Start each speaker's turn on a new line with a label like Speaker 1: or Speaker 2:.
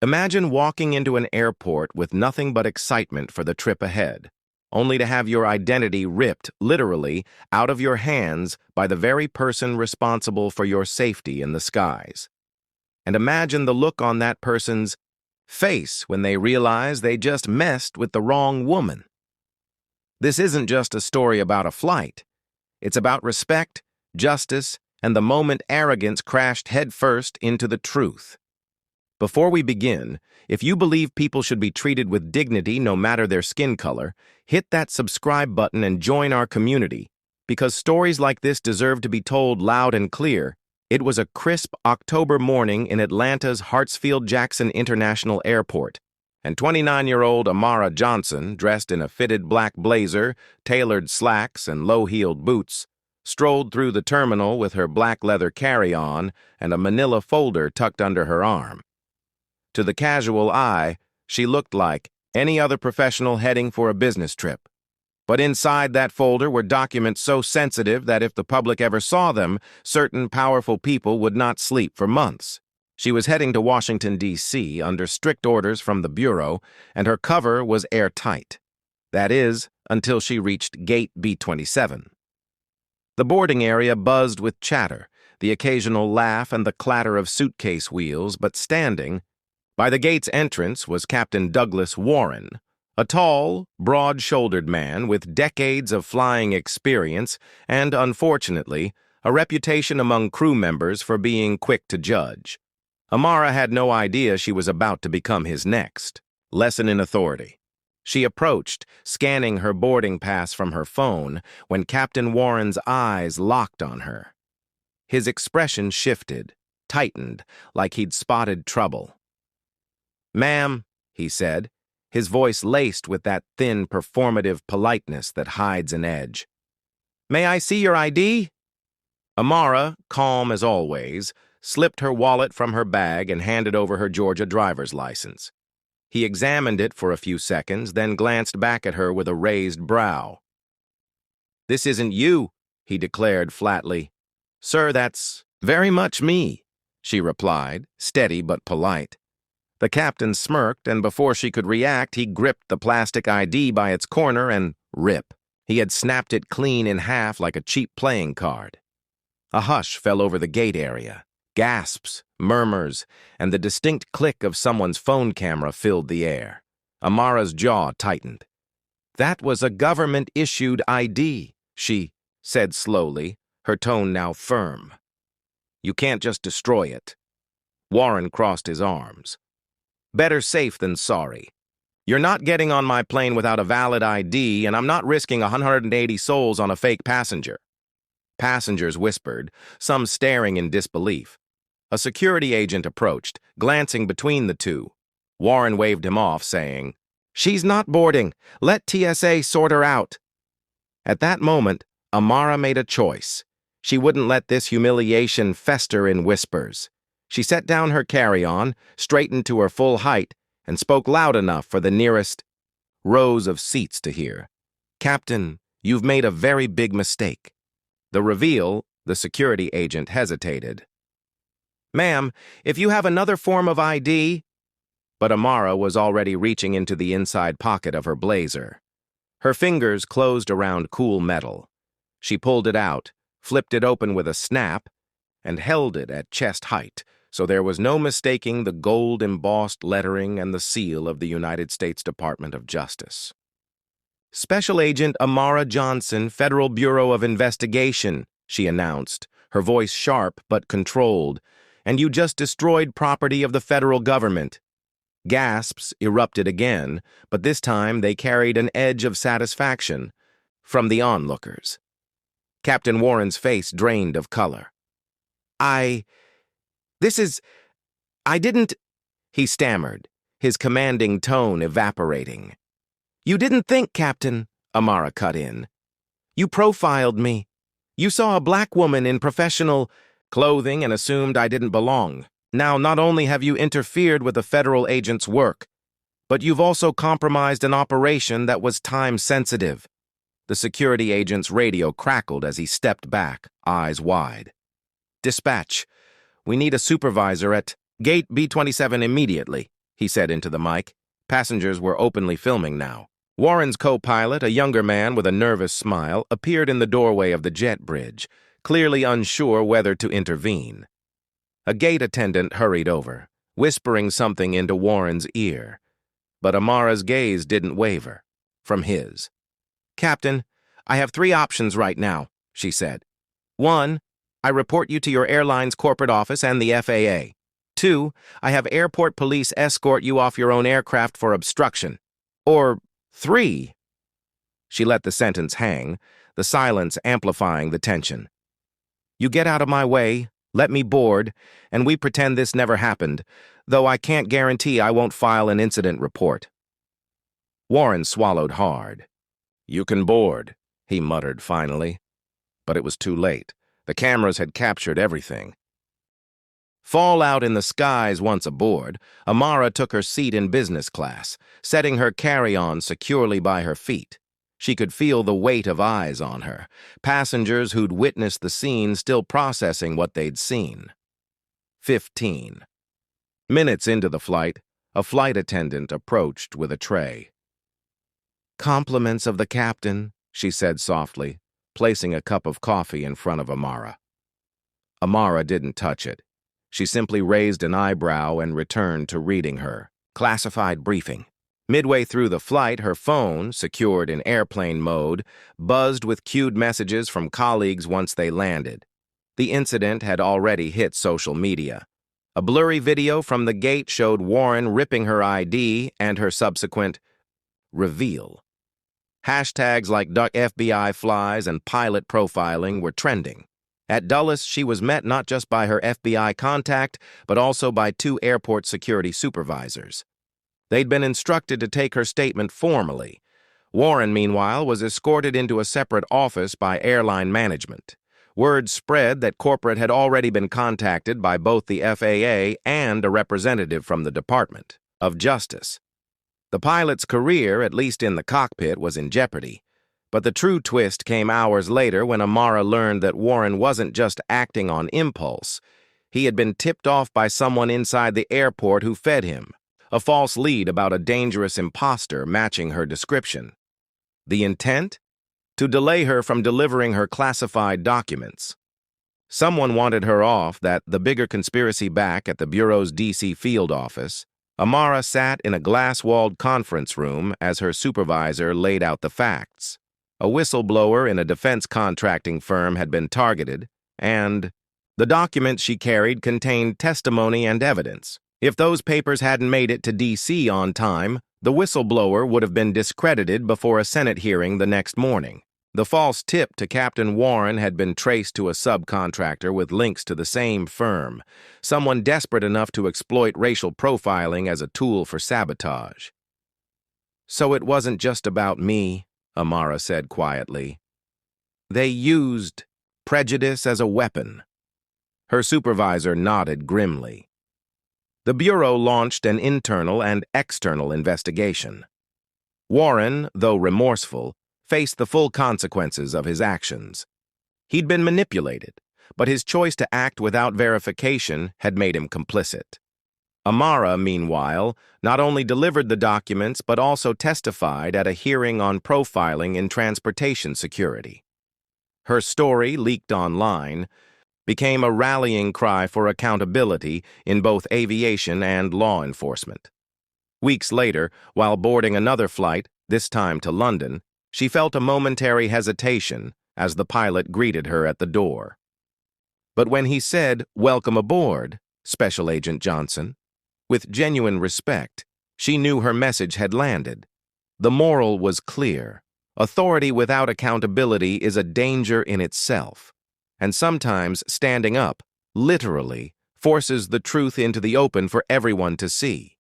Speaker 1: Imagine walking into an airport with nothing but excitement for the trip ahead, only to have your identity ripped, literally, out of your hands by the very person responsible for your safety in the skies. And imagine the look on that person's face when they realize they just messed with the wrong woman. This isn't just a story about a flight. It's about respect, justice, and the moment arrogance crashed headfirst into the truth. Before we begin, if you believe people should be treated with dignity no matter their skin color, hit that subscribe button and join our community, because stories like this deserve to be told loud and clear. It was a crisp October morning in Atlanta's Hartsfield-Jackson International Airport, and 29-year-old Amara Johnson, dressed in a fitted black blazer, tailored slacks, and low-heeled boots, strolled through the terminal with her black leather carry-on and a manila folder tucked under her arm. To the casual eye, she looked like any other professional heading for a business trip. But inside that folder were documents so sensitive that if the public ever saw them, certain powerful people would not sleep for months. She was heading to Washington, D.C. under strict orders from the Bureau, and her cover was airtight. That is, until she reached Gate B-27. The boarding area buzzed with chatter, the occasional laugh and the clatter of suitcase wheels, but standing by the gate's entrance was Captain Douglas Warren, a tall, broad-shouldered man with decades of flying experience and, unfortunately, a reputation among crew members for being quick to judge. Amara had no idea she was about to become his next lesson in authority. She approached, scanning her boarding pass from her phone, when Captain Warren's eyes locked on her. His expression shifted, tightened, like he'd spotted trouble. "Ma'am," he said, his voice laced with that thin, performative politeness that hides an edge. "May I see your ID?" Amara, calm as always, slipped her wallet from her bag and handed over her Georgia driver's license. He examined it for a few seconds, then glanced back at her with a raised brow. "This isn't you," he declared flatly. "Sir, that's very much me," she replied, steady but polite. The captain smirked, and before she could react, he gripped the plastic ID by its corner and rip. He had snapped it clean in half like a cheap playing card. A hush fell over the gate area. Gasps, murmurs, and the distinct click of someone's phone camera filled the air. Amara's jaw tightened. "That was a government-issued ID," she said slowly, her tone now firm. "You can't just destroy it." Warren crossed his arms. "Better safe than sorry. You're not getting on my plane without a valid ID, and I'm not risking 180 souls on a fake passenger." Passengers whispered, some staring in disbelief. A security agent approached, glancing between the two. Warren waved him off, saying, "She's not boarding. Let TSA sort her out." At that moment, Amara made a choice. She wouldn't let this humiliation fester in whispers. She set down her carry-on, straightened to her full height, and spoke loud enough for the nearest rows of seats to hear. "Captain, you've made a very big mistake." The reveal, the security agent hesitated. "Ma'am, if you have another form of ID—" But Amara was already reaching into the inside pocket of her blazer. Her fingers closed around cool metal. She pulled it out, flipped it open with a snap, and held it at chest height, so there was no mistaking the gold-embossed lettering and the seal of the United States Department of Justice. "Special Agent Amara Johnson, Federal Bureau of Investigation," she announced, her voice sharp but controlled, "and you just destroyed property of the federal government." Gasps erupted again, but this time they carried an edge of satisfaction from the onlookers. Captain Warren's face drained of color. I didn't," he stammered, his commanding tone evaporating. "You didn't think, Captain," Amara cut in. "You profiled me. You saw a black woman in professional clothing and assumed I didn't belong. Now, not only have you interfered with a federal agent's work, but you've also compromised an operation that was time-sensitive." The security agent's radio crackled as he stepped back, eyes wide. "Dispatch. We need a supervisor at Gate B-27 immediately." he said into the mic. Passengers were openly filming now. Warren's co-pilot, a younger man with a nervous smile, appeared in the doorway of the jet bridge, clearly unsure whether to intervene. A gate attendant hurried over, whispering something into Warren's ear. But Amara's gaze didn't waver from his. "Captain, I have 3 options right now," she said. 1, I report you to your airline's corporate office and the FAA. 2, I have airport police escort you off your own aircraft for obstruction. Or 3. She let the sentence hang, the silence amplifying the tension. You get out of my way, let me board, and we pretend this never happened, though I can't guarantee I won't file an incident report. Warren swallowed hard. You can board, he muttered finally. But it was too late. The cameras had captured everything. Fallout in the skies once aboard, Amara took her seat in business class, setting her carry-on securely by her feet. She could feel the weight of eyes on her, passengers who'd witnessed the scene still processing what they'd seen. 15. Minutes into the flight, a flight attendant approached with a tray. "Compliments of the captain," she said softly, placing a cup of coffee in front of Amara. Amara didn't touch it. She simply raised an eyebrow and returned to reading her classified briefing. Midway through the flight, her phone, secured in airplane mode, buzzed with queued messages from colleagues once they landed. The incident had already hit social media. A blurry video from the gate showed Warren ripping her ID and her subsequent reveal. Hashtags like Duck FBI Flies and pilot profiling were trending. At Dulles, she was met not just by her FBI contact, but also by 2 airport security supervisors. They'd been instructed to take her statement formally. Warren, meanwhile, was escorted into a separate office by airline management. Word spread that corporate had already been contacted by both the FAA and a representative from the Department of Justice. The pilot's career, at least in the cockpit, was in jeopardy. But the true twist came hours later when Amara learned that Warren wasn't just acting on impulse. He had been tipped off by someone inside the airport who fed him, a false lead about a dangerous imposter matching her description. The intent? To delay her from delivering her classified documents. Someone wanted her off that the bigger conspiracy back at the Bureau's D.C. field office. Amara sat in a glass-walled conference room as her supervisor laid out the facts. A whistleblower in a defense contracting firm had been targeted, and the documents she carried contained testimony and evidence. If those papers hadn't made it to D.C. on time, the whistleblower would have been discredited before a Senate hearing the next morning. The false tip to Captain Warren had been traced to a subcontractor with links to the same firm, someone desperate enough to exploit racial profiling as a tool for sabotage. "So it wasn't just about me," Amara said quietly. "They used prejudice as a weapon." Her supervisor nodded grimly. The Bureau launched an internal and external investigation. Warren, though remorseful, faced the full consequences of his actions. He'd been manipulated, but his choice to act without verification had made him complicit. Amara, meanwhile, not only delivered the documents but also testified at a hearing on profiling in transportation security. Her story, leaked online, became a rallying cry for accountability in both aviation and law enforcement. Weeks later, while boarding another flight, this time to London, she felt a momentary hesitation as the pilot greeted her at the door. But when he said, "Welcome aboard, Special Agent Johnson," with genuine respect, she knew her message had landed. The moral was clear. Authority without accountability is a danger in itself. And sometimes standing up, literally, forces the truth into the open for everyone to see.